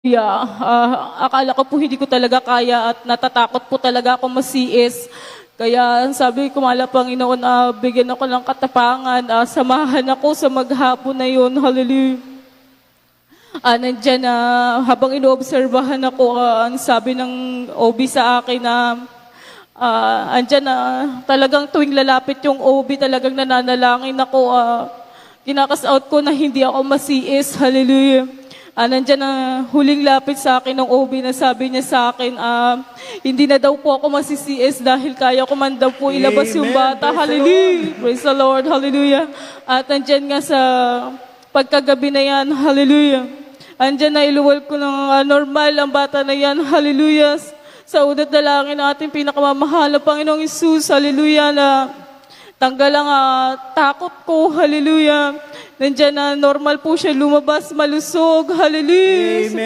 Akala ko po hindi ko talaga kaya at natatakot po talaga ako masiis. Kaya sabi ko, mahal Panginoon, bigyan ako ng katapangan, samahan ako sa maghapon na yun. Hallelujah. Nandyan na, habang inoobserbahan ako, ang sabi ng OB sa akin na, andyan na, talagang tuwing lalapit yung OB, talagang nananalangin ako, kinakas out ko na hindi ako masiis. Hallelujah. Nandyan na huling lapit sa akin ng OB na sabi niya sa akin, hindi na daw po ako masisiis dahil kaya ko man daw po ilabas yung bata. Hallelujah! Praise the Lord! Hallelujah! At nandyan nga sa pagkagabi na yan, hallelujah! Andyan na iluwal ko ng normal ang bata na yan, hallelujah! Sa udat dalangin ng ating pinakamamahal na Panginoong Isus, hallelujah, na tanggal ang takot ko, hallelujah. Nandiyan na normal po siya lumabas, malusog, hallelujah. Amen.